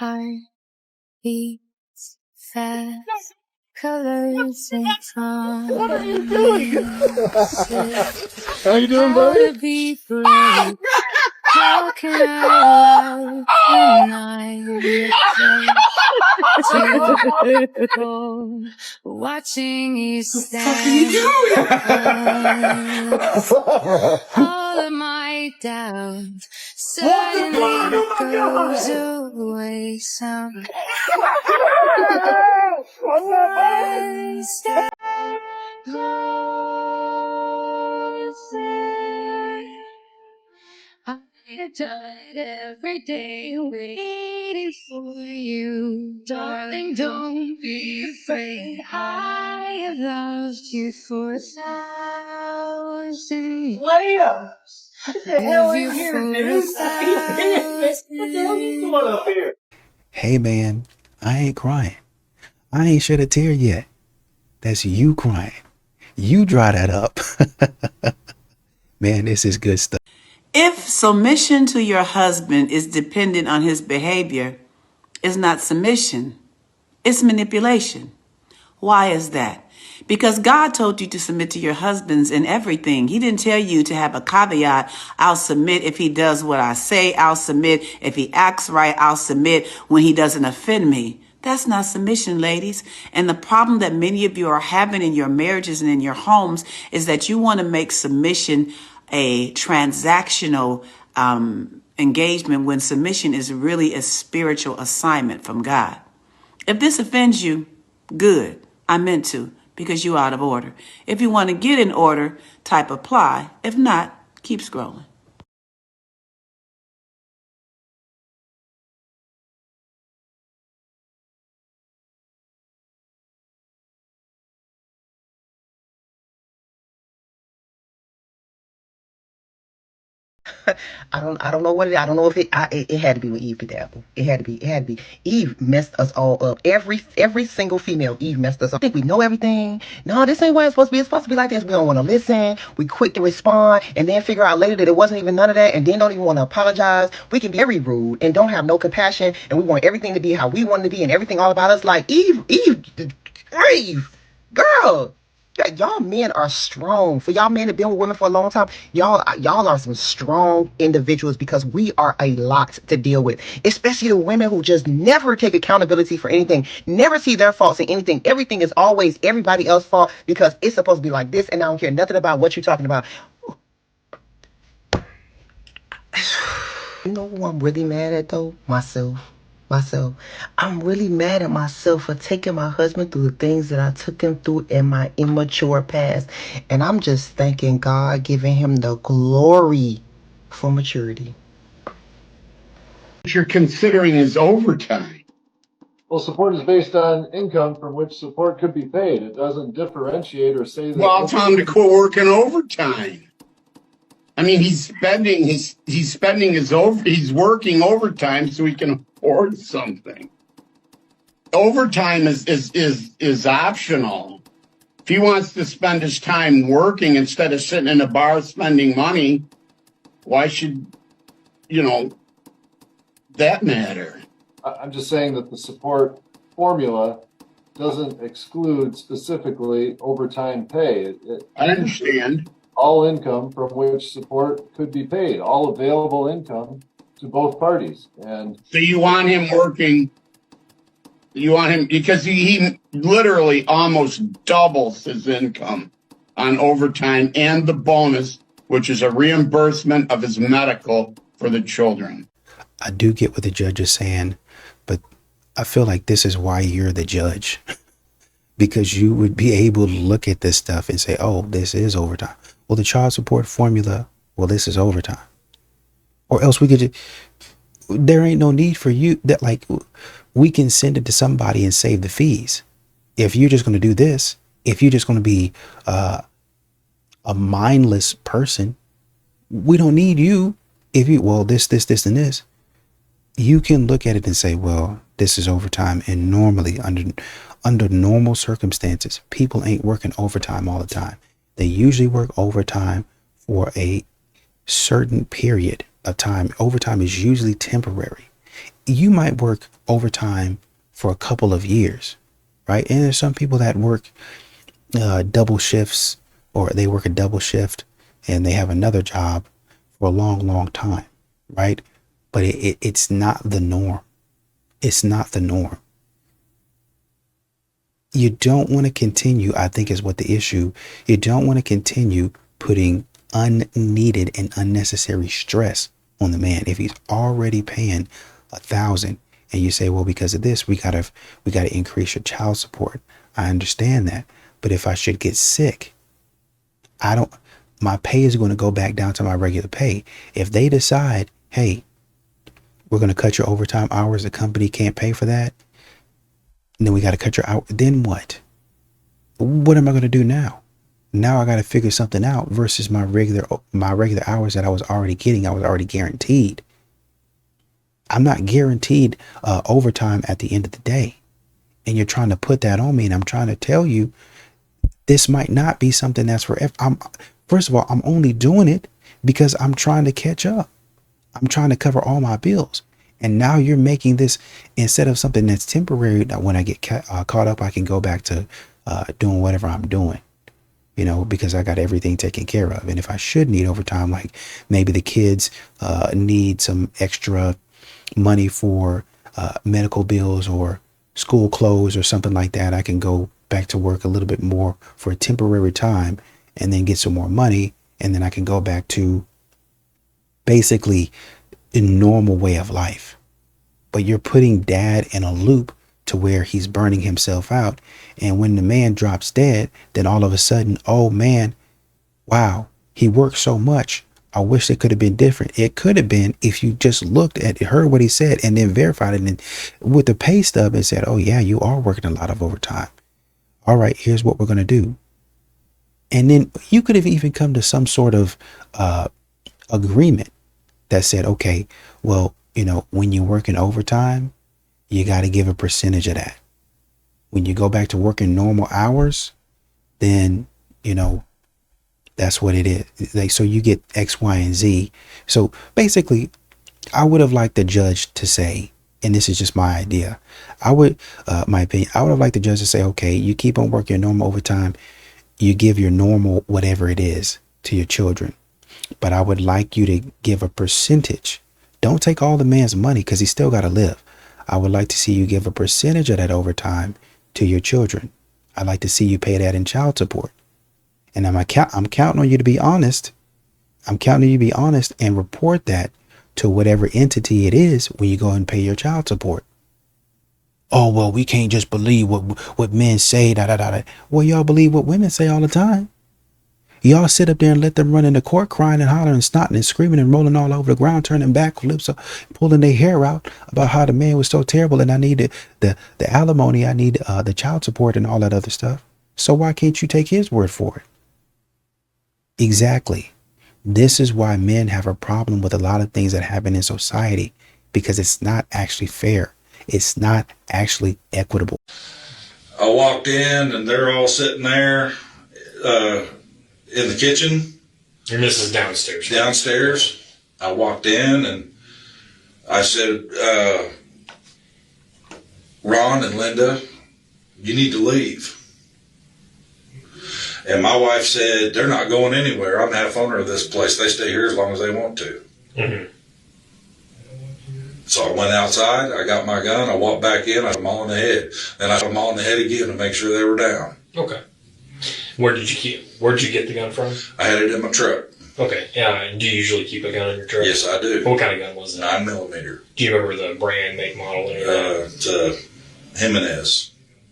heart beats fast, colors and promises. What are you doing? How you doing, buddy? Be brave. How can I love when I'm typical, watching you stand? All of my doubt suddenly goes away. Some one step closer. I died every day waiting for you. Darling, don't be afraid. I have loved you for 1,000 Leia! What the hell are you here, for dude? What the hell are you doing up here? Hey man, I ain't crying. I ain't shed a tear yet. That's you crying. You dry that up. Man, this is good stuff. If submission to your husband is dependent on his behavior, it's not submission, it's manipulation. Why is that? Because God told you to submit to your husbands in everything. He didn't tell you to have a caveat. I'll submit if he does what I say. I'll submit if he acts right. I'll submit when he doesn't offend me. That's not submission, ladies. And the problem that many of you are having in your marriages and in your homes is that you want to make submission a transactional engagement when submission is really a spiritual assignment from God. If this offends you, good. I meant to, because you're out of order. If you want to get in order, type apply. If not, keep scrolling. I don't know what it is. I don't know if it had to be with Eve the devil. It had to be. Eve messed us all up. Every single female, Eve messed us up. I think we know everything. No, this ain't what it's supposed to be. It's supposed to be like this. We don't want to listen. We quick to respond and then figure out later that it wasn't even none of that and then don't even want to apologize. We can be very rude and don't have no compassion and we want everything to be how we want it to be and everything all about us. Like Eve, girl. Yeah, y'all men are strong. For y'all men that been with women for a long time, y'all are some strong individuals because we are a lot to deal with. Especially the women who just never take accountability for anything, never see their faults in anything. Everything is always everybody else's fault because it's supposed to be like this, and I don't care nothing about what you're talking about. You know who I'm really mad at though? Myself. I'm really mad at myself for taking my husband through the things that I took him through in my immature past. And I'm just thanking God, giving him the glory for maturity. What you're considering is overtime. Well, support is based on income from which support could be paid. It doesn't differentiate or say that. Well, I'll tell him to quit working overtime. I mean, he's working overtime so he can afford something. Overtime is optional. If he wants to spend his time working instead of sitting in a bar spending money, why should, that matter? I'm just saying that the support formula doesn't exclude specifically overtime pay. I understand. All income from which support could be paid, all available income to both parties. And so you want him working, because he literally almost doubles his income on overtime and the bonus, which is a reimbursement of his medical for the children. I do get what the judge is saying, but I feel like this is why you're the judge. Because you would be able to look at this stuff and say, oh, this is overtime. Well, the child support formula, well, this is overtime. Or else we could just, there ain't no need for you that, like, we can send it to somebody and save the fees. If you're just going to do this, if you're just going to be a mindless person, we don't need you. If you, well, this, and this, you can look at it and say, well, this is overtime. And normally under normal circumstances, people ain't working overtime all the time. They usually work overtime for a certain period of time. Overtime is usually temporary. You might work overtime for a couple of years, right? And there's some people that work double shifts, or they work a double shift and they have another job for a long, long time, right? But it's not the norm. It's not the norm. You don't want to continue, I think is what the issue. You don't want to continue putting unneeded and unnecessary stress on the man. If he's already paying 1,000 and you say, well, because of this, we gotta increase your child support. I understand that. But if I should get sick, my pay is going to go back down to my regular pay. If they decide, hey, we're going to cut your overtime hours, the company can't pay for that, and then we got to cut your hours, then what? What am I going to do now? Now I got to figure something out versus my regular hours that I was already getting. I was already guaranteed. I'm not guaranteed overtime at the end of the day. And you're trying to put that on me, and I'm trying to tell you, this might not be something that's forever. First of all, I'm only doing it because I'm trying to catch up. I'm trying to cover all my bills. And now you're making this, instead of something that's temporary, that when I get caught up, I can go back to doing whatever I'm doing, because I got everything taken care of. And if I should need overtime, like maybe the kids need some extra money for medical bills or school clothes or something like that, I can go back to work a little bit more for a temporary time and then get some more money. And then I can go back to basically a normal way of life. But you're putting dad in a loop to where he's burning himself out. And when the man drops dead, then all of a sudden, oh man, wow, he worked so much. I wish it could have been different. It could have been if you just looked at it, heard what he said, and then verified it and with the pay stub and said, oh yeah, you are working a lot of overtime. All right, here's what we're going to do. And then you could have even come to some sort of agreement that said, okay, well, when you work in overtime, you got to give a percentage of that. When you go back to working normal hours, then, that's what it is. So you get X, Y, and Z. So basically, I would have liked the judge to say, and this is just my idea, my opinion, I would have liked the judge to say, okay, you keep on working your normal overtime, you give your normal whatever it is to your children. But I would like you to give a percentage. Don't take all the man's money because he's still got to live. I would like to see you give a percentage of that overtime to your children. I'd like to see you pay that in child support. And I'm counting on you to be honest. I'm counting on you to be honest and report that to whatever entity it is when you go and pay your child support. Oh, well, we can't just believe what men say. Well, y'all believe what women say all the time. Y'all sit up there and let them run into court crying and hollering and snotting and screaming and rolling all over the ground, turning backflips, pulling their hair out about how the man was so terrible and I needed the alimony, I need the child support and all that other stuff. So why can't you take his word for it? Exactly. This is why men have a problem with a lot of things that happen in society, because it's not actually fair. It's not actually equitable. I walked in and they're all sitting there in the kitchen. Your missus downstairs. Downstairs. I walked in and I said, Ron and Linda, you need to leave. And my wife said, they're not going anywhere. I'm half owner of this place. They stay here as long as they want to. Mm-hmm. So I went outside, I got my gun, I walked back in, I shot them all in the head. Then I shot them all in the head again to make sure they were down. Okay. Where'd you get the gun from? I had it in my truck. Okay. Yeah. Do you usually keep a gun in your truck? Yes, I do. What kind of gun was that? 9mm. Do you remember the brand, make, model, or anything? It's Jimenez.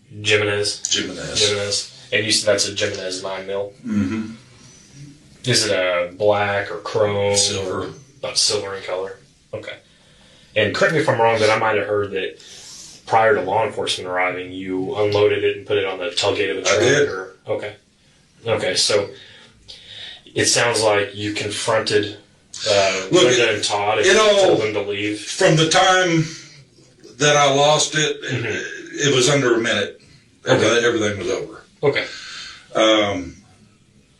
Jimenez. And you said that's a Jimenez 9mm? Mm-hmm. Is it a black or chrome? Silver. Or about silver in color? Okay. And correct me if I'm wrong, but I might have heard that prior to law enforcement arriving, you unloaded it and put it on the tailgate of a truck? I did. Okay, so it sounds like you confronted Linda and Todd and told them to leave. From the time that I lost it, mm-hmm. It was under a minute. Everything was over. Okay.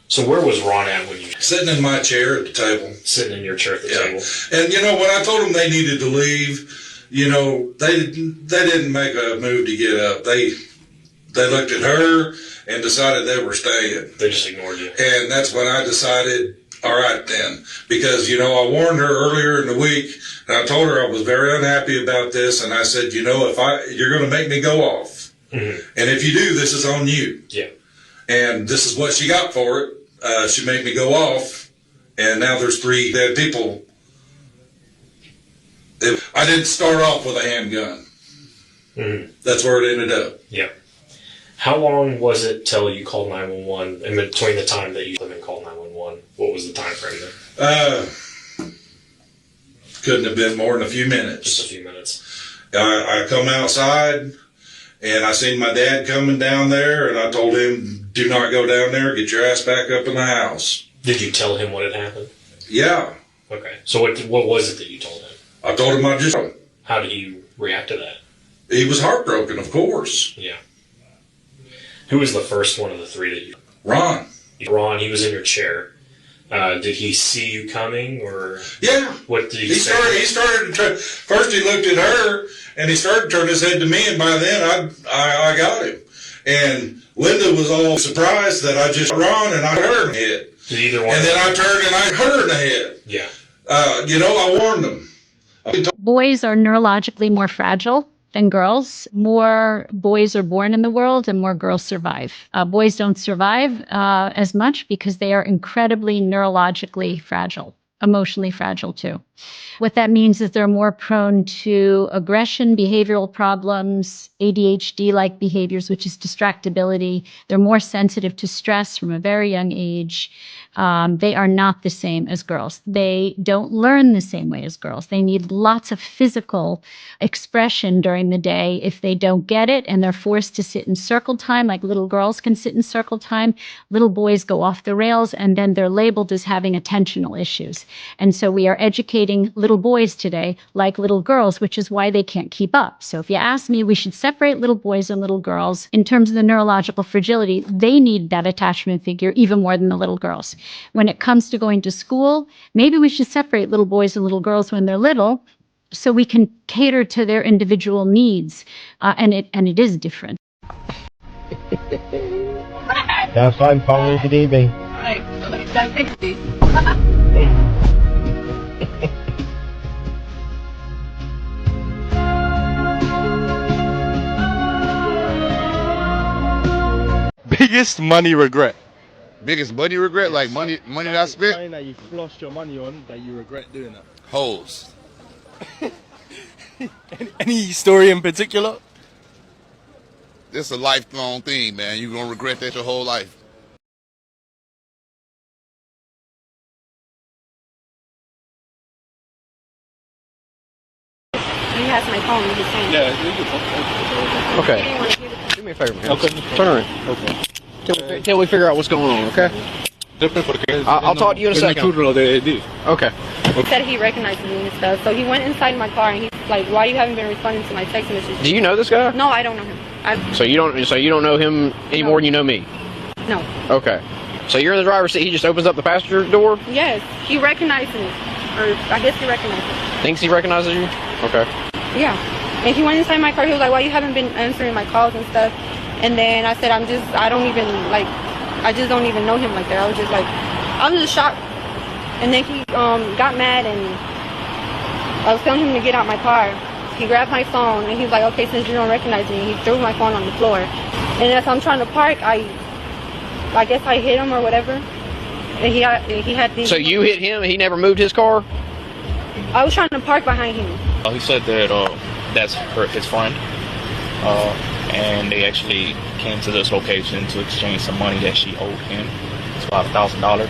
So where was Ron at when you... Sitting in my chair at the table. Sitting in your chair at the table. And when I told them they needed to leave, you know, they didn't make a move to get up. They looked at her and decided they were staying. They just ignored you. And that's when I decided, all right then, because, you know, I warned her earlier in the week, and I told her I was very unhappy about this, and I said, you know, you're going to make me go off, and if you do, this is on you. Yeah. And this is what she got for it. She made me go off, and now there's 3 dead people. I didn't start off with a handgun. That's where it ended up. Yeah. How long was it till you called 911? In between the time that you called 911, what was the time frame there? Couldn't have been more than a few minutes. Just a few minutes. I come outside, and I seen my dad coming down there, and I told him, do not go down there. Get your ass back up in the house. Did you tell him what had happened? Yeah. Okay. So what was it that you told him? I told him I just... How did he react to that? He was heartbroken, of course. Yeah. Who was the first one of the 3 that you... Ron. Ron, he was in your chair. Did he see you coming, or... Yeah. What did he say? He started to... First he looked at her, and he started to turn his head to me, and by then I got him. And Linda was all surprised that I just Ron, and I hit her in the head. Did either one? And then I turned and I hit her in the head. Yeah. You know, I warned them. Boys are neurologically more fragile than girls. More boys are born in the world and more girls survive. Boys don't survive as much because they are incredibly neurologically fragile, emotionally fragile too. What that means is they're more prone to aggression, behavioral problems, ADHD-like behaviors, which is distractibility. They're more sensitive to stress from a very young age. They are not the same as girls. They don't learn the same way as girls. They need lots of physical expression during the day. If they don't get it and they're forced to sit in circle time, like little girls can sit in circle time, little boys go off the rails, and then they're labeled as having attentional issues. And so we are educating little boys today like little girls, which is why they can't keep up. So if you ask me, we should separate little boys and little girls. In terms of the neurological fragility, they need that attachment figure even more than the little girls. When it comes to going to school, maybe we should separate little boys and little girls when they're little so we can cater to their individual needs. And it is different. That's fine, Paul. Good evening. Biggest money regret. Biggest money regret, like money that I spent? Something that you flushed your money on that you regret doing it. Holes. Any story in particular? It's a lifelong thing, man. You're gonna regret that your whole life. He has my phone. He's saying. Yeah. Okay. Do me a favor, man. Okay. Turn around. Okay. Till we figure out what's going on, okay? I'll talk to you in a second. Okay. He said he recognized me and stuff, so he went inside my car and he's like, "Why you haven't been responding to my text messages?" Do you know this guy? No, I don't know him. So you don't know him any more than you know me? No. Okay. So you're in the driver's seat. He just opens up the passenger door. Yes, he recognized me, or I guess he recognized me. Thinks he recognizes you? Okay. Yeah. And he went inside my car. He was like, "Why you haven't been answering my calls and stuff?" And then I said, I just don't even know him like that. I was just shocked. And then he got mad, and I was telling him to get out my car. He grabbed my phone and he was like, "Okay, since you don't recognize me," he threw my phone on the floor. And as I'm trying to park, I guess I hit him or whatever. And he had these. So you hit him and he never moved his car? I was trying to park behind him. He said that that's his friend, and they actually came to this location to exchange some money that she owed him. It's about $1,000.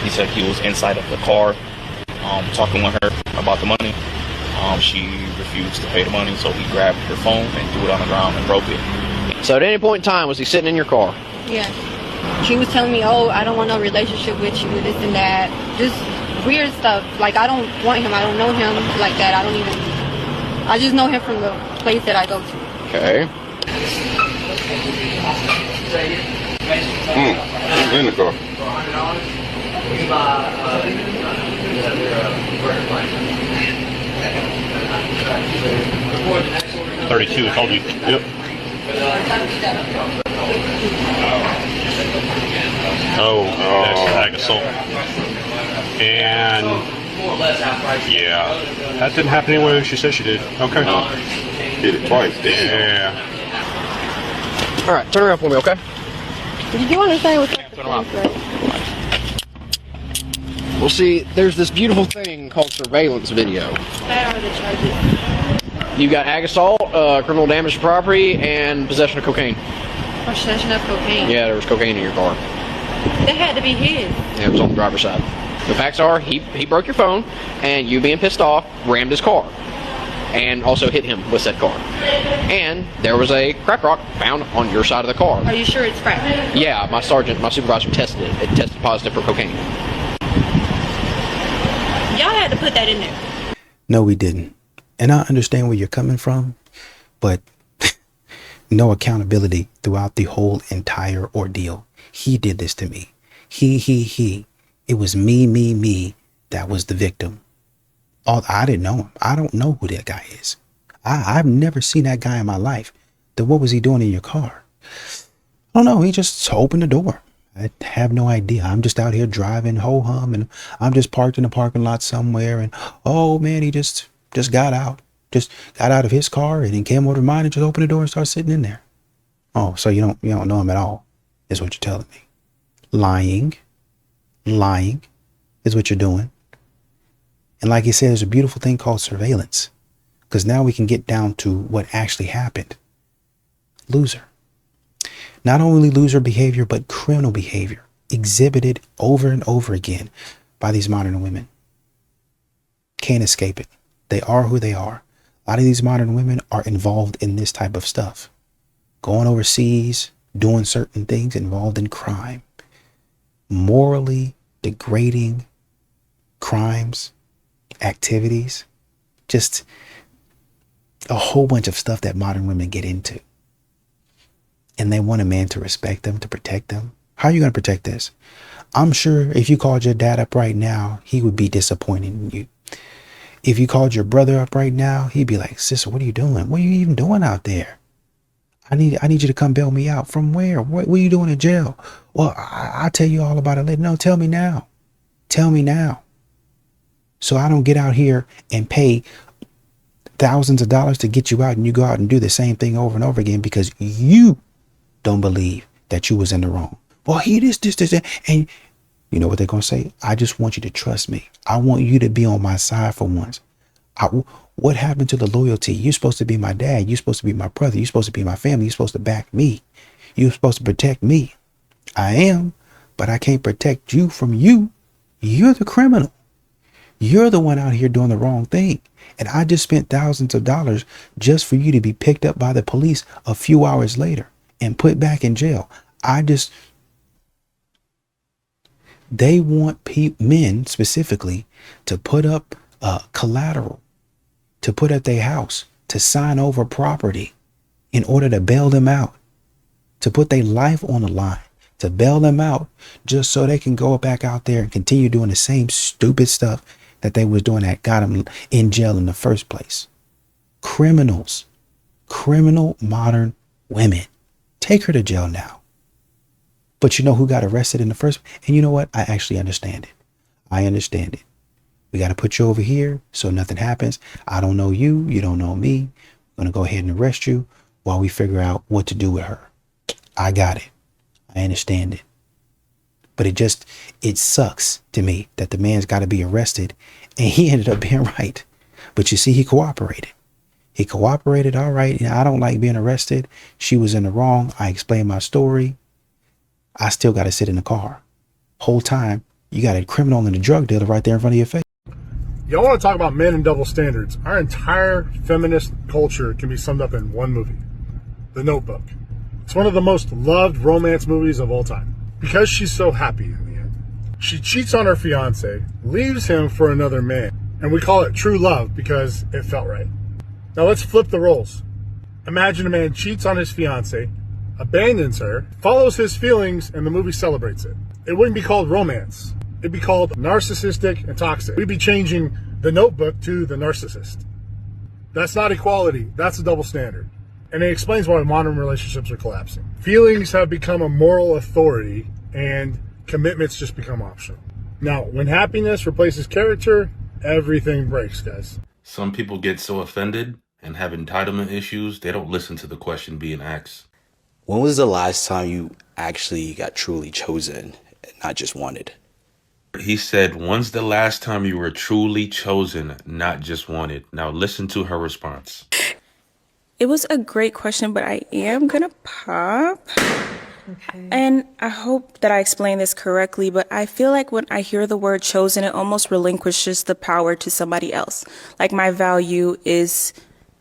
He said he was inside of the car talking with her about the money. She refused to pay the money, so he grabbed her phone and threw it on the ground and broke it. So at any point in time, was he sitting in your car? Yeah. He was telling me, "Oh, I don't want no relationship with you, this and that." Just weird stuff. Like, I don't want him. I don't know him like that. I just know him from the place that I go to. Okay. In the car. 32, I told you. Yep. Oh, that's assault. And yeah, that didn't happen anyway. She said she did. Okay. Did it twice. Yeah. All right, turn around for me, okay? Did you understand what's Turn around. Well, see, there's this beautiful thing called surveillance video. What are the charges? You got ag assault, criminal damage to property, and possession of cocaine. Possession of cocaine? Yeah, there was cocaine in your car. That had to be his. Yeah, it was on the driver's side. The facts are, he broke your phone, and you being pissed off, rammed his car. And also hit him with said car. And there was a crack rock found on your side of the car. Are you sure it's crack? Yeah, my supervisor tested it. It tested positive for cocaine. Y'all had to put that in there. No, we didn't. And I understand where you're coming from, but no accountability throughout the whole entire ordeal. He did this to me. He. It was me that was the victim. I didn't know him. I don't know who that guy is. I've never seen that guy in my life. Then what was he doing in your car? I don't know. He just opened the door. I have no idea. I'm just out here driving ho-hum, and I'm just parked in a parking lot somewhere, and oh man, he just got out. Just got out of his car and then came over to mine and just opened the door and started sitting in there. Oh, so you don't know him at all, is what you're telling me. Lying is what you're doing. And like you said, there's a beautiful thing called surveillance, because now we can get down to what actually happened. Loser. Not only loser behavior, but criminal behavior exhibited over and over again by these modern women. Can't escape it. They are who they are. A lot of these modern women are involved in this type of stuff. Going overseas, doing certain things, involved in crime. Morally degrading crimes, activities, just a whole bunch of stuff that modern women get into. And they want a man to respect them, to protect them. How are you going to protect this? I'm sure if you called your dad up right now, he would be disappointed in you. If you called your brother up right now, he'd be like, sister, what are you doing? What are you even doing out there? I need you to come bail me out. From where? What are you doing in jail? Well, I'll tell you all about it later. No, tell me now. Tell me now. So I don't get out here and pay thousands of dollars to get you out, and you go out and do the same thing over and over again because you don't believe that you was in the wrong. Well, he this, and you know what they're going to say? I just want you to trust me. I want you to be on my side for once. What happened to the loyalty? You're supposed to be my dad. You're supposed to be my brother. You're supposed to be my family. You're supposed to back me. You're supposed to protect me. I am, but I can't protect you from you. You're the criminal. You're the one out here doing the wrong thing. And I just spent thousands of dollars just for you to be picked up by the police a few hours later and put back in jail. They want men specifically to put up collateral, to put up their house, to sign over property in order to bail them out, to put their life on the line, to bail them out just so they can go back out there and continue doing the same stupid stuff that they was doing that got them in jail in the first place. Criminals, criminal modern women. Take her to jail now. But you know who got arrested in the first? And you know what? I actually understand it. I understand it. We got to put you over here so nothing happens. I don't know you. You don't know me. I'm going to go ahead and arrest you while we figure out what to do with her. I got it. I understand it. But it sucks to me that the man's got to be arrested, and he ended up being right. But you see, he cooperated. He cooperated. All right. I don't like being arrested. She was in the wrong. I explained my story. I still got to sit in the car. Whole time, you got a criminal and a drug dealer right there in front of your face. Y'all want to talk about men and double standards? Our entire feminist culture can be summed up in one movie, The Notebook. It's one of the most loved romance movies of all time. Because she's so happy in the end. She cheats on her fiance, leaves him for another man, and we call it true love because it felt right. Now let's flip the roles. Imagine a man cheats on his fiance, abandons her, follows his feelings, and the movie celebrates it. It wouldn't be called romance. It'd be called narcissistic and toxic. We'd be changing The Notebook to The Narcissist. That's not equality. That's a double standard. And it explains why modern relationships are collapsing. Feelings have become a moral authority and commitments just become optional. Now, when happiness replaces character, everything breaks, guys. Some people get so offended and have entitlement issues, they don't listen to the question being asked. When was the last time you actually got truly chosen and not just wanted? He said, when's the last time you were truly chosen, not just wanted? Now listen to her response. It was a great question, but I am gonna pop. Okay. And I hope that I explained this correctly, but I feel like when I hear the word chosen, it almost relinquishes the power to somebody else. Like my value is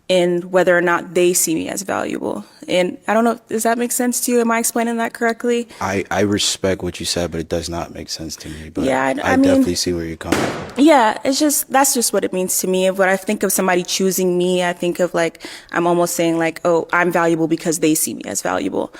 in whether or not they see me as valuable. And I don't know, does that make sense to you? Am I explaining that correctly? I respect what you said, but it does not make sense to me. But yeah, I mean, definitely see where you're coming from. Yeah, that's just what it means to me. When I think of somebody choosing me, I think of like, I'm almost saying like, oh, I'm valuable because they see me as valuable.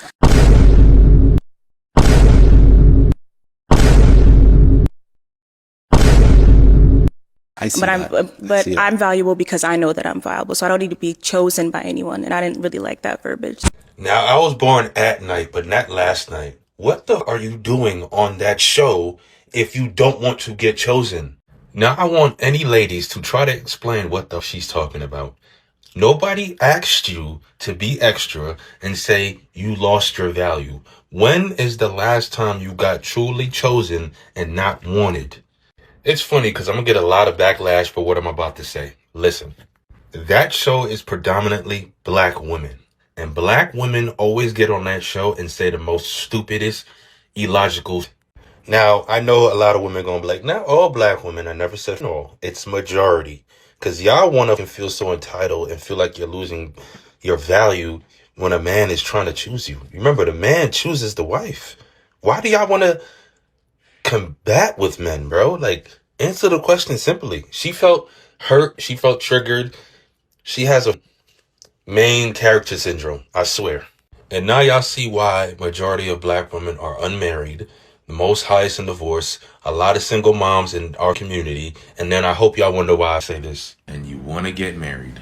I'm valuable because I know that I'm valuable. So I don't need to be chosen by anyone. And I didn't really like that verbiage. Now, I was born at night, but not last night. What the are you doing on that show if you don't want to get chosen? Now, I want any ladies to try to explain what the she's talking about. Nobody asked you to be extra and say you lost your value. When is the last time you got truly chosen and not wanted? It's funny because I'm going to get a lot of backlash for what I'm about to say. Listen, that show is predominantly black women. And black women always get on that show and say the most stupidest, illogical. Now, I know a lot of women going to be like, not all black women. I never said no. It's majority. Because y'all want to feel so entitled and feel like you're losing your value when a man is trying to choose you. Remember, the man chooses the wife. Why do y'all want to combat with men, bro? Like, answer the question simply. She felt hurt. She felt triggered. She has a main character syndrome, I swear. And now y'all see why majority of black women are unmarried, the most highest in divorce, a lot of single moms in our community. And then I hope y'all wonder why I say this. And you want to get married.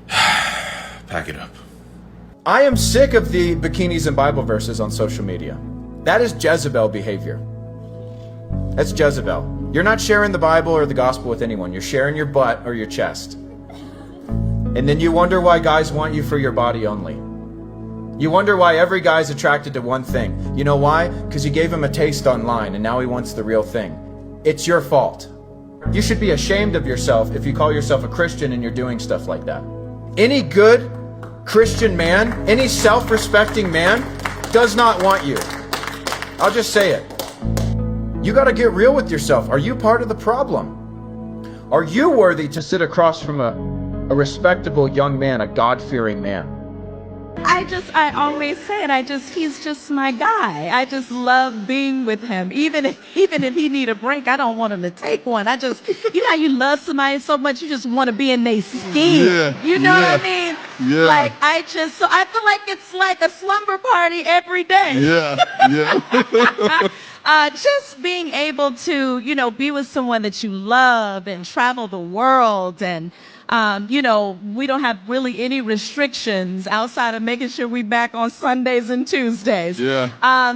Pack it up. I am sick of the bikinis and Bible verses on social media. That is Jezebel behavior. That's Jezebel. You're not sharing the Bible or the gospel with anyone. You're sharing your butt or your chest. And then you wonder why guys want you for your body only. You wonder why every guy's attracted to one thing. You know why? Because you gave him a taste online and now he wants the real thing. It's your fault. You should be ashamed of yourself if you call yourself a Christian and you're doing stuff like that. Any good Christian man, any self-respecting man does not want you. I'll just say it. You got to get real with yourself. Are you part of the problem? Are you worthy to sit across from a respectable young man, a God-fearing man? I always say it, he's just my guy. I just love being with him. Even if he need a break, I don't want him to take one. You know how you love somebody so much, you just want to be in their skin. Yeah, you know what I mean? Yeah. Like, so I feel like it's like a slumber party every day. Yeah. Just being able to, be with someone that you love and travel the world and, we don't have really any restrictions outside of making sure we back on Sundays and Tuesdays. Yeah.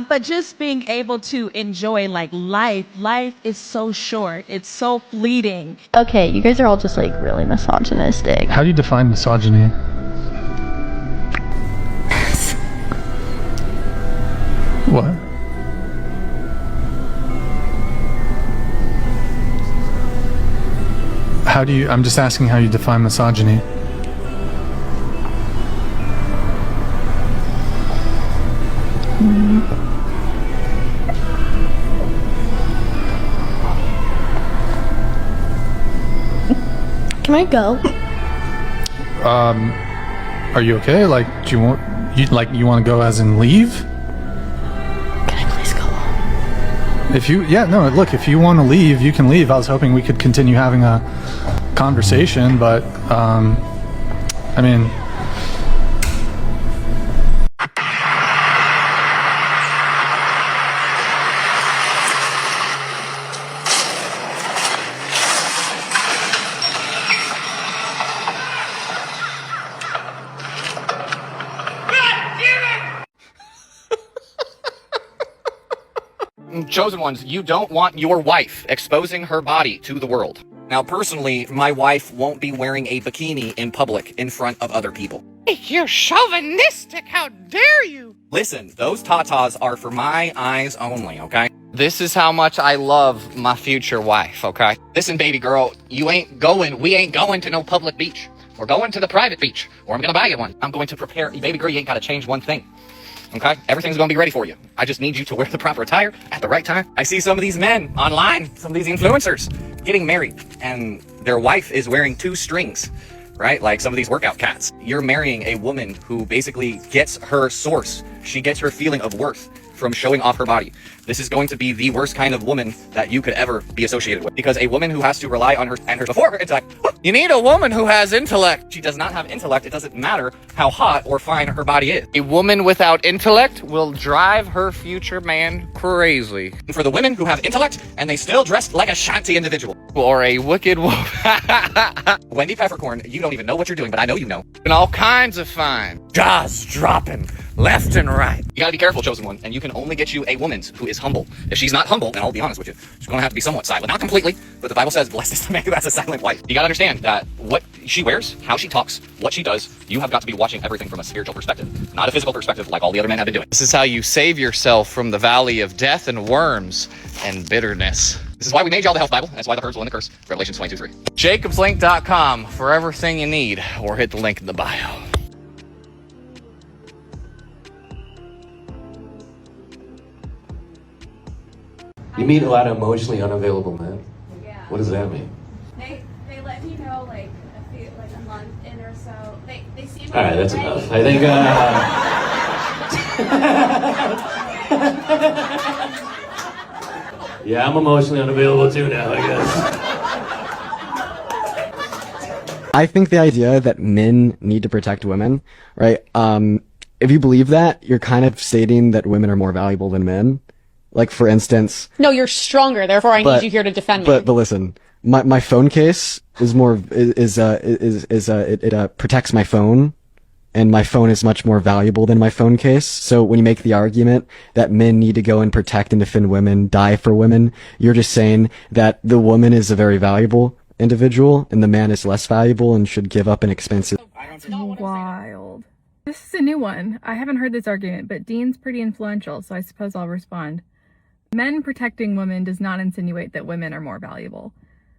But just being able to enjoy like life. Life is so short. It's so fleeting. Okay, you guys are all just like really misogynistic. How do you define misogyny? What? I'm just asking how you define misogyny. Can I go? Are you okay? Like, do you want to go as in leave? Can I please go home? If you want to leave, you can leave. I was hoping we could continue having a conversation, but I mean, Chosen ones, you don't want your wife exposing her body to the world. Now, personally, my wife won't be wearing a bikini in public in front of other people. You're chauvinistic, how dare you! Listen, those tatas are for my eyes only, okay? This is how much I love my future wife, okay? Listen, baby girl, we ain't going to no public beach. We're going to the private beach, or I'm gonna buy you one. I'm going to prepare, baby girl, you ain't gotta change one thing. Okay? Everything's gonna be ready for you. I just need you to wear the proper attire at the right time. I see some of these men online, some of these influencers, getting married, and their wife is wearing 2 strings, right? Like some of these workout cats. You're marrying a woman who basically gets her source. She gets her feeling of worth from showing off her body. This is going to be the worst kind of woman that you could ever be associated with. Because a woman who has to rely on her intellect. You need a woman who has intellect. She does not have intellect. It doesn't matter how hot or fine her body is. A woman without intellect will drive her future man crazy. For the women who have intellect and they still dressed like a shanty individual. Or a wicked wolf. Wendy Peppercorn, you don't even know what you're doing, but I know you know. And all kinds of fine. Jaws dropping left and right. You gotta be careful, chosen one, and you can only get you a woman who is humble. If she's not humble, then I'll be honest with you, she's gonna have to be somewhat silent. Not completely, but the Bible says, blessed is the man who has a silent wife. You gotta understand that what she wears, how she talks, what she does, you have got to be watching everything from a spiritual perspective, not a physical perspective like all the other men have been doing. This is how you save yourself from the valley of death and worms and bitterness. This is why we made y'all the health Bible. That's why the herds will win the curse. Revelation 22:3. JacobsLink.com for everything you need, or hit the link in the bio. You meet a lot of emotionally unavailable men. Yeah. What does that mean? They let me know like a month in or so. They seem like All right, that's ready. enough. I think. Yeah, I'm emotionally unavailable too now, I guess. I think the idea that men need to protect women, right? If you believe that, you're kind of stating that women are more valuable than men. Like, for instance, No, you're stronger, therefore I need you here to defend me. but listen, my phone case is more it protects my phone, and my phone is much more valuable than my phone case. So when you make the argument that men need to go and protect and defend women, die for women, you're just saying that the woman is a very valuable individual and the man is less valuable and should give up an expensive. Wild. This is a new one. I haven't heard this argument, but Dean's pretty influential, so I suppose I'll respond. Men protecting women does not insinuate that women are more valuable.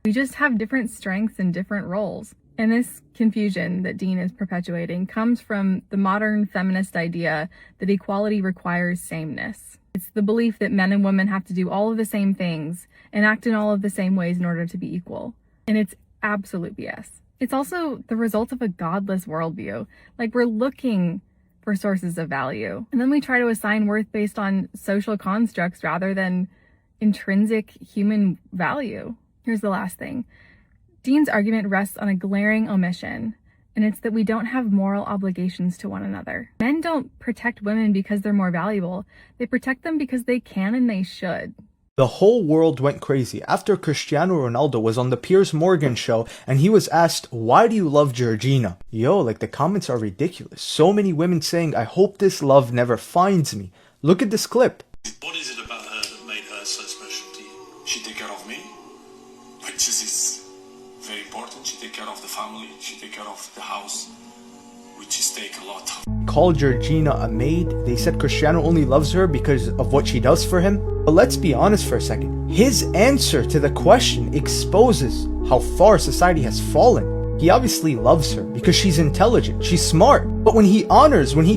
We just have different strengths and different roles. And this confusion that Dean is perpetuating comes from the modern feminist idea that equality requires sameness. It's the belief that men and women have to do all of the same things and act in all of the same ways in order to be equal. And it's absolute BS. It's also the result of a godless worldview. Like, we're looking for sources of value, and then we try to assign worth based on social constructs rather than intrinsic human value. Here's the last thing. Dean's argument rests on a glaring omission, and it's that we don't have moral obligations to one another. Men don't protect women because they're more valuable. They protect them because they can and they should. The whole world went crazy after Cristiano Ronaldo was on the Piers Morgan show and he was asked, "Why do you love Georgina?" Yo, like, the comments are ridiculous. So many women saying, "I hope this love never finds me." Look at this clip. What is it about her that made her so special to you? She take care of me, which is very important. She take care of the family. She take care of the house, which is take a lot. Called Georgina a maid. They said Cristiano only loves her because of what she does for him. But let's be honest for a second. His answer to the question exposes how far society has fallen. He obviously loves her because she's intelligent, she's smart. But when he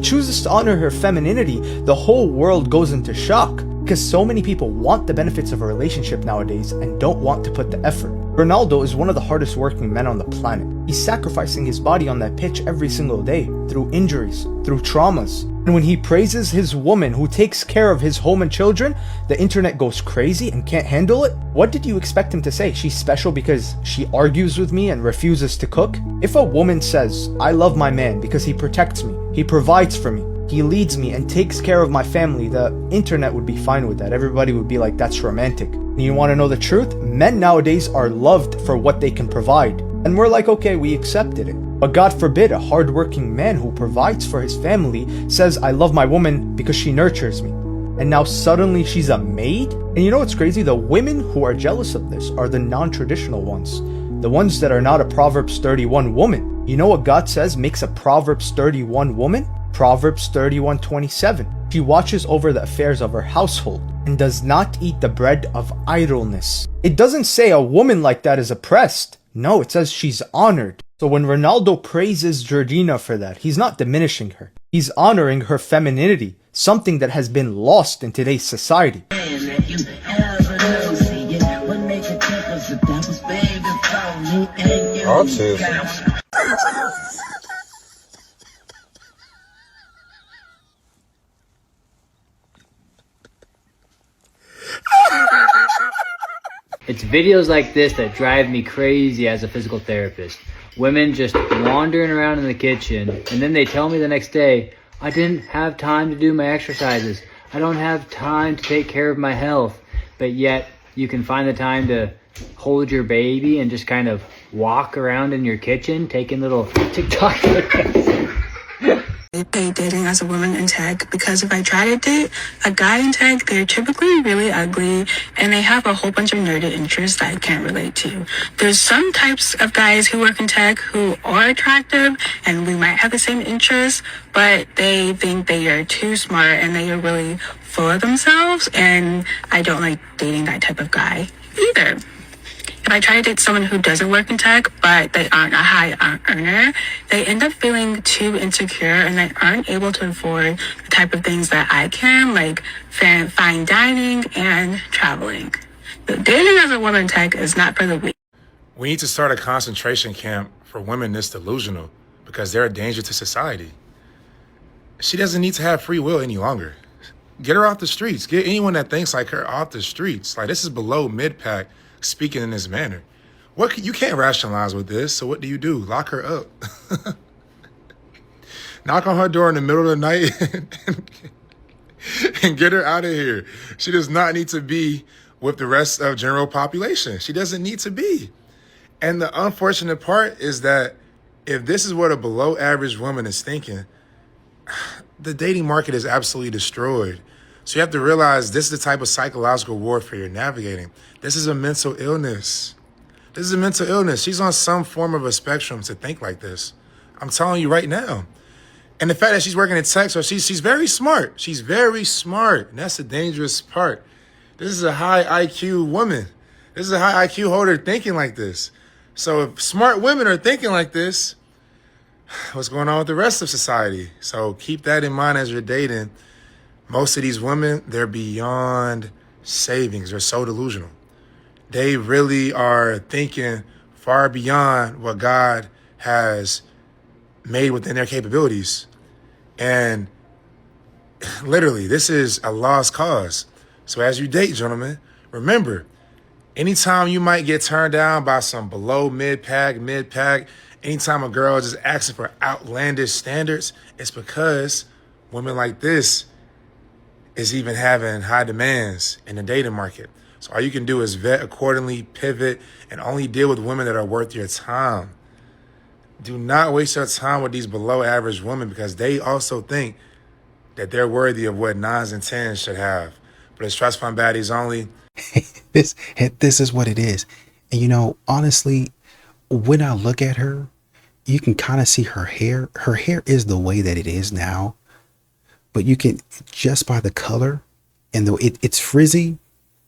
chooses to honor her femininity, the whole world goes into shock. Because so many people want the benefits of a relationship nowadays and don't want to put the effort. Ronaldo is one of the hardest working men on the planet. He's sacrificing his body on that pitch every single day, through injuries, through traumas. And when he praises his woman who takes care of his home and children, the internet goes crazy and can't handle it. What did you expect him to say? She's special because she argues with me and refuses to cook? If a woman says, "I love my man because he protects me, he provides for me, he leads me and takes care of my family," the internet would be fine with that. Everybody would be like, "That's romantic." And you want to know the truth? Men nowadays are loved for what they can provide. And we're like, okay, we accepted it. But God forbid a hardworking man who provides for his family says, "I love my woman because she nurtures me." and now suddenly she's a maid? And you know what's crazy? The women who are jealous of this are the non-traditional ones. The ones that are not a Proverbs 31 woman. You know what God says makes a Proverbs 31 woman? Proverbs 31:27. She watches over the affairs of her household and does not eat the bread of idleness. It doesn't say a woman like that is oppressed. No, it says she's honored. So when Ronaldo praises Georgina for that, he's not diminishing her. He's honoring her femininity, something that has been lost in today's society. It's videos like this that drive me crazy as a physical therapist. Women just wandering around in the kitchen, and then they tell me the next day, I didn't have time to do my exercises. I don't have time to take care of my health. But yet, you can find the time to hold your baby and just kind of walk around in your kitchen, taking little TikTok videos. I hate dating as a woman in tech because if I try to date a guy in tech, they're typically really ugly and they have a whole bunch of nerdy interests that I can't relate to. There's some types of guys who work in tech who are attractive and we might have the same interests, but they think they are too smart and they are really full of themselves, and I don't like dating that type of guy either. If I try to date someone who doesn't work in tech, but they aren't a high earner, they end up feeling too insecure and they aren't able to afford the type of things that I can, like fine dining and traveling. But dating as a woman in tech is not for the weak. We need to start a concentration camp for women this delusional because they're a danger to society. She doesn't need to have free will any longer. Get her off the streets. Get anyone that thinks like her off the streets. Like, this is below mid-pack speaking in this manner. You can't rationalize with this, so what do? Lock her up. Knock on her door in the middle of the night and get her out of here. She does not need to be with the rest of general population. She doesn't need to be. And the unfortunate part is that if this is what a below average woman is thinking, the dating market is absolutely destroyed. So you have to realize this is the type of psychological warfare you're navigating. This is a mental illness. This is a mental illness. She's on some form of a spectrum to think like this. I'm telling you right now. And the fact that she's working in tech, so she's very smart. She's very smart. And that's the dangerous part. This is a high IQ woman. This is a high IQ holder thinking like this. So if smart women are thinking like this, what's going on with the rest of society? So keep that in mind as you're dating. Most of these women, they're beyond savings. They're so delusional. They really are thinking far beyond what God has made within their capabilities. And literally, this is a lost cause. So as you date, gentlemen, remember, anytime you might get turned down by some below mid-pack, anytime a girl is just asking for outlandish standards, it's because women like this is even having high demands in the dating market. So all you can do is vet accordingly, pivot, and only deal with women that are worth your time. Do not waste your time with these below average women because they also think that they're worthy of what 9s and 10s should have. But it's Trust Fund Baddies only. This is what it is. And you know, honestly, when I look at her, you can kind of see her hair. Her hair is the way that it is now. But you can, just by the color, and it's frizzy,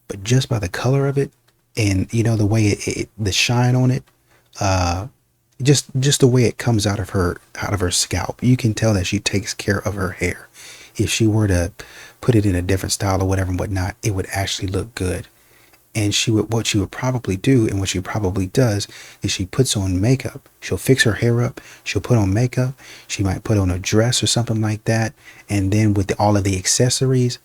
but just by the color of it, and you know the way the shine on it, just the way it comes out of her scalp, you can tell that she takes care of her hair. If she were to put it in a different style or whatever and whatnot, it would actually look good. And what she would probably do, and what she probably does, is she puts on makeup. She'll fix her hair up. She'll put on makeup. She might put on a dress or something like that. And then with all of the accessories,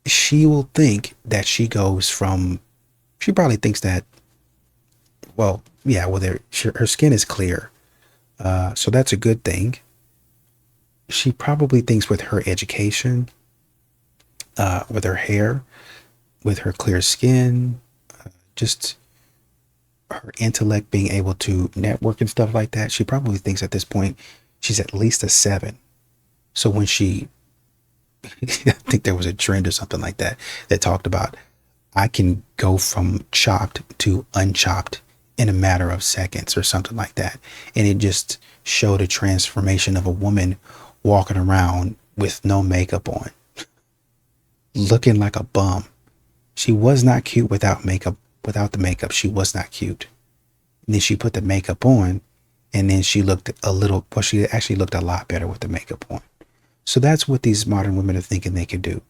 she will think that she probably thinks that, her skin is clear. So that's a good thing. She probably thinks with her education, with her hair, with her clear skin, just her intellect, being able to network and stuff like that, she probably thinks at this point she's at least a 7. So when she I think there was a trend or something like that that talked about I can go from chopped to unchopped in a matter of seconds or something like that. And it just showed a transformation of a woman walking around with no makeup on, looking like a bum. She was not cute without makeup. Without the makeup, she was not cute. And then she put the makeup on, and then she looked she actually looked a lot better with the makeup on. So that's what these modern women are thinking they can do.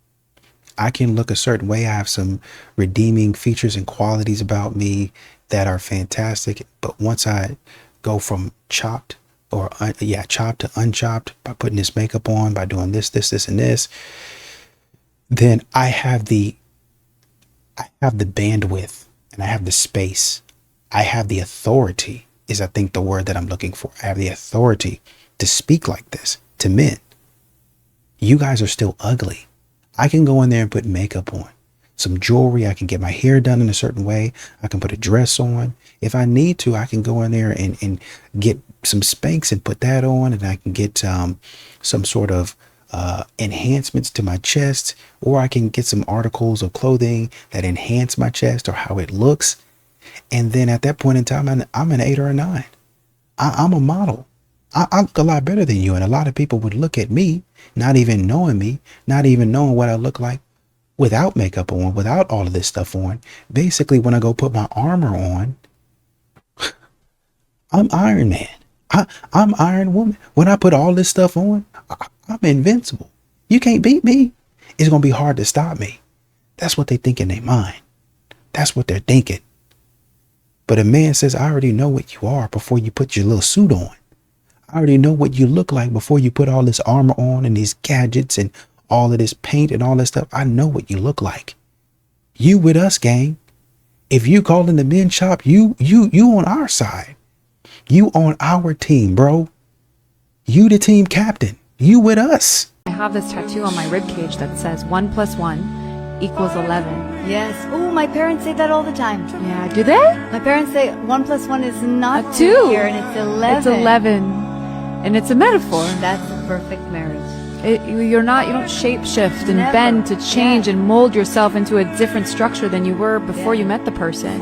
I can look a certain way. I have some redeeming features and qualities about me that are fantastic. But once I go from chopped to unchopped by putting this makeup on, by doing this, and this, then I have the bandwidth and I have the space. I have the authority is I think the word that I'm looking for. I have the authority to speak like this to men. You guys are still ugly. I can go in there and put makeup on, some jewelry. I can get my hair done in a certain way. I can put a dress on. If I need to, I can go in there and get some Spanx and put that on, and I can get some sort of enhancements to my chest, or I can get some articles of clothing that enhance my chest or how it looks. And then at that point in time, I'm an 8 or a 9. I'm a model. I look a lot better than you. And a lot of people would look at me, not even knowing what I look like without makeup on, without all of this stuff on. Basically, when I go put my armor on, I'm Iron Man. I'm Iron Woman. When I put all this stuff on, I'm invincible. You can't beat me. It's going to be hard to stop me. That's what they think in their mind. That's what they're thinking. But a man says, I already know what you are before you put your little suit on. I already know what you look like before you put all this armor on and these gadgets and all of this paint and all this stuff. I know what you look like. You with us, gang. If you calling the men shop, you on our side. You on our team, bro. You the team captain. You with us. I have this tattoo on my ribcage that says 1 + 1 = 11. Yes. Oh, my parents say that all the time. Yeah, do they? My parents say 1 + 1 is not a 2 here, and it's 11. It's 11. And it's a metaphor. That's a perfect marriage. You don't shape shift and Never. bend to change and mold yourself into a different structure than you were before you met the person.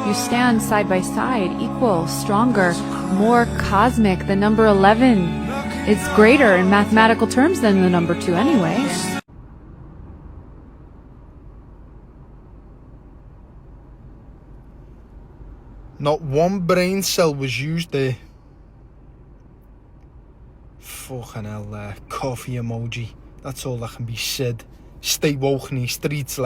You stand side by side, equal, stronger, more cosmic. The number 11 is greater in mathematical terms than the number 2 anyway. Not one brain cell was used there. Fucking hell, coffee emoji. That's all that can be said. Stay woke in these streets,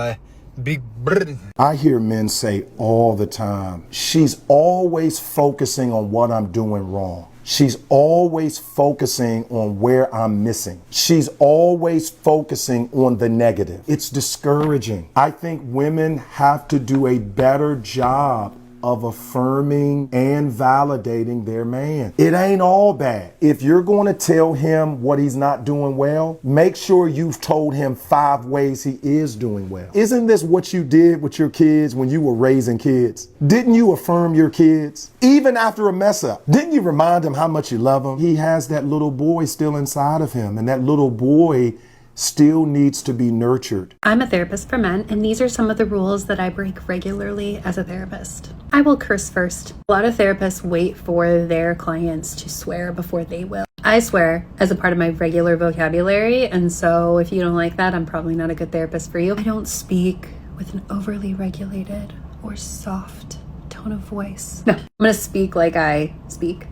Big brr. I hear men say all the time, she's always focusing on what I'm doing wrong. She's always focusing on where I'm missing. She's always focusing on the negative. It's discouraging. I think women have to do a better job of affirming and validating their man. It ain't all bad. If you're going to tell him what he's not doing well, make sure you've told him 5 ways he is doing well. Isn't this what you did with your kids when you were raising kids? Didn't you affirm your kids? Even after a mess up, didn't you remind him how much you love him? He has that little boy still inside of him, and that little boy still needs to be nurtured. I'm a therapist for men, and these are some of the rules that I break regularly as a therapist. I will curse first. A lot of therapists wait for their clients to swear before they will. I swear as a part of my regular vocabulary, and so if you don't like that, I'm probably not a good therapist for you. I don't speak with an overly regulated or soft tone of voice. No, I'm gonna speak like I speak,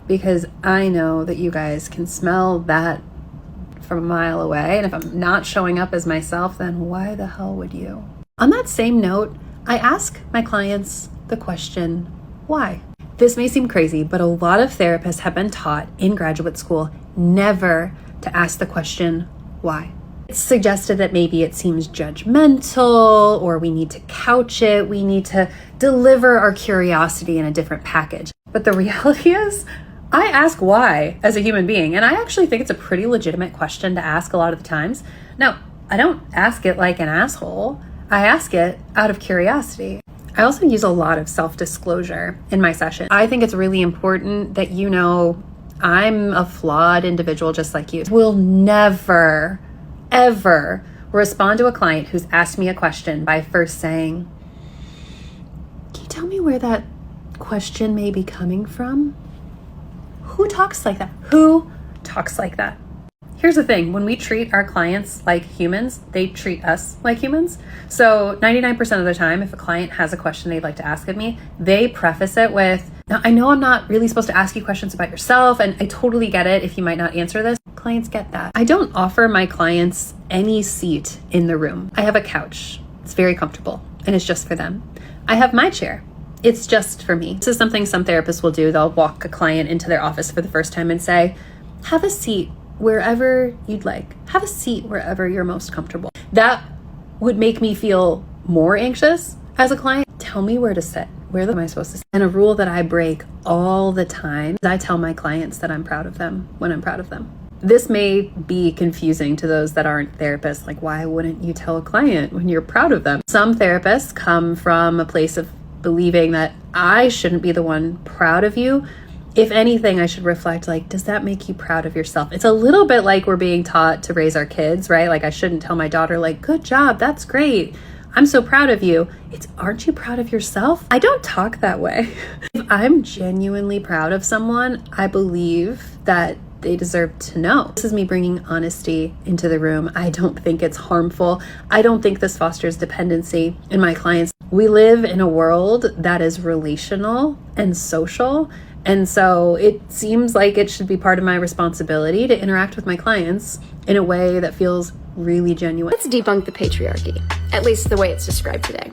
because I know that you guys can smell that from a mile away, and if I'm not showing up as myself, then why the hell would you? On that same note, I ask my clients the question, why? This may seem crazy, but a lot of therapists have been taught in graduate school never to ask the question, why? It's suggested that maybe it seems judgmental, or we need to couch it, we need to deliver our curiosity in a different package. But the reality is, I ask why as a human being, and I actually think it's a pretty legitimate question to ask a lot of the times. Now, I don't ask it like an asshole. I ask it out of curiosity. I also use a lot of self-disclosure in my session. I think it's really important that you know I'm a flawed individual just like you. Will never ever respond to a client who's asked me a question by first saying, "Can you tell me where that question may be coming from?" Who talks like that? Who talks like that? Here's the thing, when we treat our clients like humans, they treat us like humans. So 99% of the time, if a client has a question they'd like to ask of me, they preface it with, "Now, I know I'm not really supposed to ask you questions about yourself, and I totally get it if you might not answer this." Clients get that. I don't offer my clients any seat in the room. I have a couch. It's very comfortable, and it's just for them. I have my chair. It's just for me. This is something some therapists will do. They'll walk a client into their office for the first time and say, "Have a seat wherever you'd like. Have a seat wherever you're most comfortable." That would make me feel more anxious as a client. Tell me where to sit. Where am I supposed to sit? And a rule that I break all the time is I tell my clients that I'm proud of them when I'm proud of them. This may be confusing to those that aren't therapists. Like, why wouldn't you tell a client when you're proud of them? Some therapists come from a place of believing that I shouldn't be the one proud of you. If anything, I should reflect, like, does that make you proud of yourself? It's a little bit like we're being taught to raise our kids, right? Like, I shouldn't tell my daughter, like, "Good job, that's great, I'm so proud of you." It's, aren't you proud of yourself? I don't talk that way. If I'm genuinely proud of someone, I believe that they deserve to know. This is me bringing honesty into the room. I don't think it's harmful. I don't think this fosters dependency in my clients. We live in a world that is relational and social. And so it seems like it should be part of my responsibility to interact with my clients in a way that feels really genuine. Let's debunk the patriarchy, at least the way it's described today.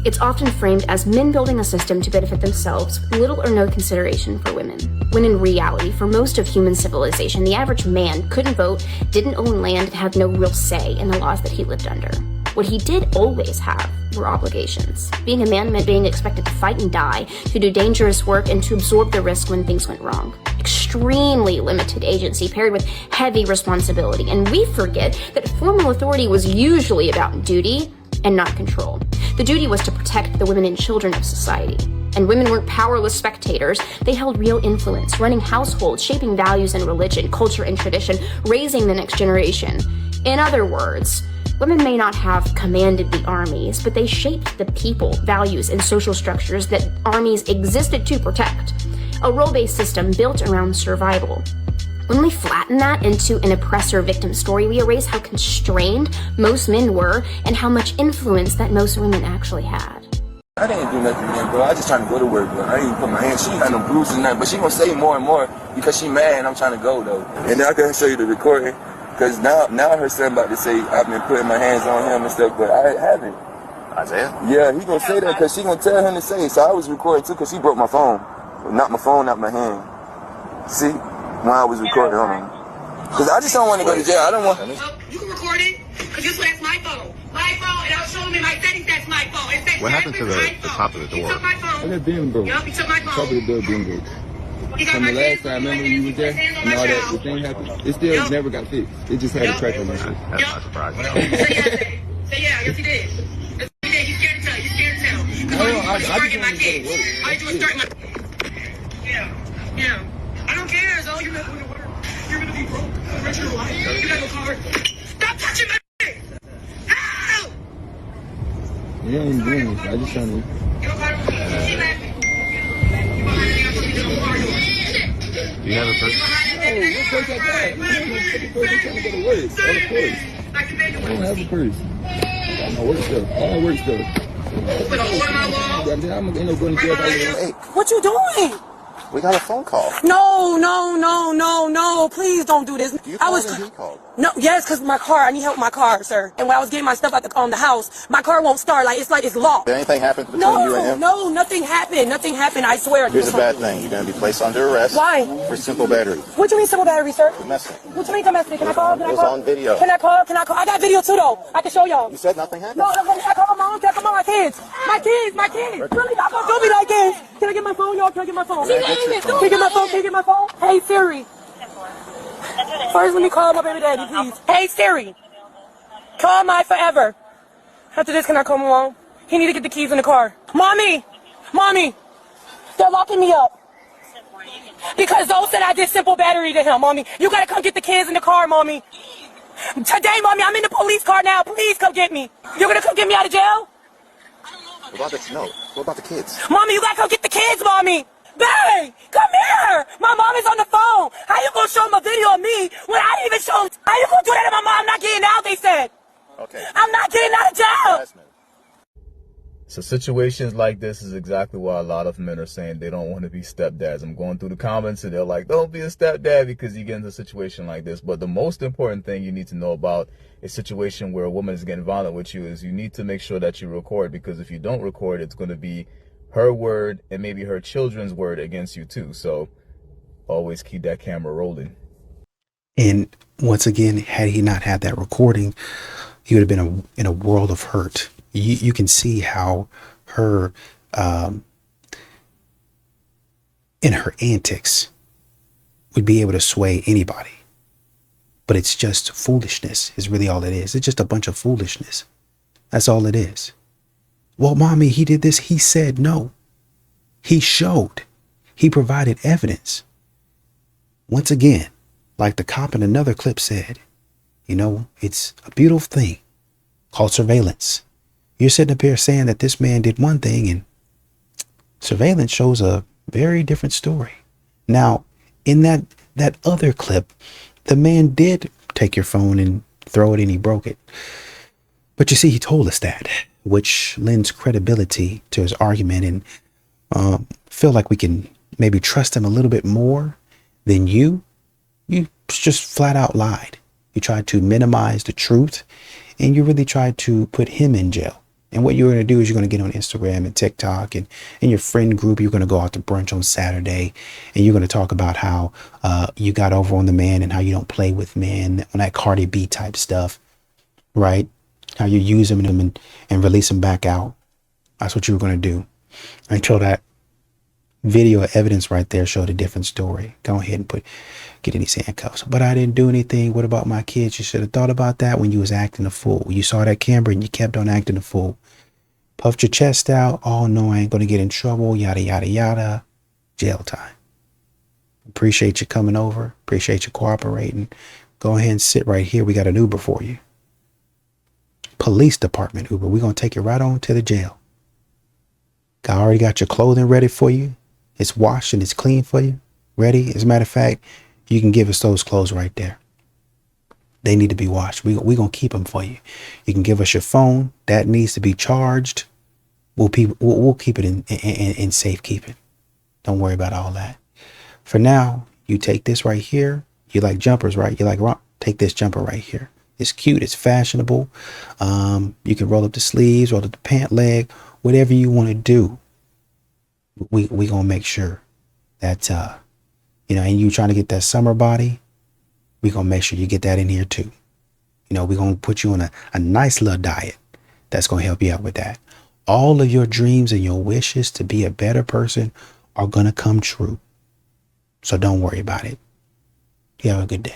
It's often framed as men building a system to benefit themselves with little or no consideration for women. When in reality, for most of human civilization, the average man couldn't vote, didn't own land, and had no real say in the laws that he lived under. What he did always have were obligations. Being a man meant being expected to fight and die, to do dangerous work, and to absorb the risk when things went wrong. Extremely limited agency paired with heavy responsibility. And we forget that formal authority was usually about duty and not control. The duty was to protect the women and children of society. And women weren't powerless spectators. They held real influence, running households, shaping values and religion, culture and tradition, raising the next generation. In other words, women may not have commanded the armies, but they shaped the people, values, and social structures that armies existed to protect. A role-based system built around survival. When we flatten that into an oppressor-victim story, we erase how constrained most men were and how much influence that most women actually had. I didn't do nothing, man, bro. I just trying to go to work, bro. I didn't even put my hands. She ain't had no bruises and nothing, but she gonna say more and more because she mad and I'm trying to go, though. And then I can show you the recording. Because now her son about to say I've been putting my hands on him and stuff, but I haven't. Isaiah? Yeah, he gonna say that because she gonna tell him to say. So I was recording too because he broke my phone. Not my phone, not my hand. See? When I was recording, hold on. Because I just don't want to go to jail. I don't want... You can record it because this was my phone. My phone, and I was showing me my settings, that's my phone. It says what happened to the top of the door? He took my phone. That being broke. Yup, he took my phone. Top of the door being broke. From the last time, remember when you was there and all that, the thing happened, it still never got fixed. It just had a crack on that shit. That's not surprising. Say yeah, yes he did. Yes he did. He's scared to tell. He's scared to tell. Because I target my kids. All you do is target my... Yeah. I don't care, so you're not going to work. You're going to be broke for the rest of your life. You got no car. Stop touching my kids! Help! You ain't doing this. I just trying to... Do you have a purse? Oh, what purse I got? I'm trying to go to work. Of course. I don't have a purse. I got my work stuff. All work stuff. I'm going to go to jail. Hey, what you doing? We got a phone call. No. Please don't do this. You called and he called. No, yes, because my car, I need help with my car, sir. And when I was getting my stuff out the house, my car won't start. Like it's locked. Did anything happen between you and him? No, nothing happened. Nothing happened, I swear. Here's a bad thing. You're going to be placed under arrest. Why? For simple battery. What do you mean simple battery, sir? Domestic. What do you mean domestic? Can I call? It was on video. Can I call? I got video too, though. I can show y'all. You said nothing happened? No, can I call my mom? Can I call my kids? My kids. Really, y'all gonna do me like this? Can I get my phone, y'all? Can I get my phone? Can I get my phone? Hey, Siri. First, let me call my baby daddy, please. Hey, Siri. Call my forever. After this, can I call my mom? He need to get the keys in the car. Mommy. They're locking me up. Because those said I did simple battery to him, Mommy. You gotta come get the kids in the car, Mommy. Today, mommy, I'm in the police car now. Please come get me. You're gonna come get me out of jail? What about the kids? Mommy, you gotta come get the kids, mommy. Babe, come here. My mom is on the phone. How you gonna show them a video of me when I didn't even show them? How you gonna do that to my mom? I'm not getting out, they said. Okay. I'm not getting out of jail. So situations like this is exactly why a lot of men are saying they don't want to be stepdads. I'm going through the comments and they're like, don't be a stepdad because you get into a situation like this. But the most important thing you need to know about a situation where a woman is getting violent with you is you need to make sure that you record, because if you don't record, it's going to be her word and maybe her children's word against you too. So always keep that camera rolling. And once again, had he not had that recording, he would have been in a world of hurt. You can see how her, in her antics, would be able to sway anybody. But it's just foolishness is really all it is. It's just a bunch of foolishness. That's all it is. Well, mommy, he did this. He said no. He showed. He provided evidence. Once again, like the cop in another clip said, it's a beautiful thing called surveillance. You're sitting up here saying that this man did one thing, and surveillance shows a very different story. Now, in that other clip, the man did take your phone and throw it and he broke it. But you see, he told us that, which lends credibility to his argument, and feel like we can maybe trust him a little bit more than you. You just flat out lied. You tried to minimize the truth, and you really tried to put him in jail. And what you're going to do is you're going to get on Instagram and TikTok and in your friend group, you're going to go out to brunch on Saturday, and you're going to talk about how you got over on the man and how you don't play with men, on that Cardi B type stuff, right? How you use them and release them back out. That's what you were going to do until that video evidence right there showed a different story. Go ahead and get in these handcuffs. But I didn't do anything. What about my kids? You should have thought about that when you was acting a fool. You saw that camera and you kept on acting a fool. Puffed your chest out. Oh no, I ain't going to get in trouble. Yada, yada, yada. Jail time. Appreciate you coming over. Appreciate you cooperating. Go ahead and sit right here. We got an Uber for you. Police department Uber. We're going to take you right on to the jail. I already got your clothing ready for you. It's washed and it's clean for you. Ready. As a matter of fact, you can give us those clothes right there. They need to be washed. We're going to keep them for you. You can give us your phone. That needs to be charged. We'll keep it in safekeeping. Don't worry about all that. For now, you take this right here. You like jumpers, right? You like rock. Take this jumper right here. It's cute. It's fashionable. You can roll up the sleeves, roll up the pant leg, whatever you want to do. We going to make sure that, and you trying to get that summer body, we going to make sure you get that in here too. We're going to put you on a nice little diet that's going to help you out with that. All of your dreams and your wishes to be a better person are going to come true. So don't worry about it. You have a good day.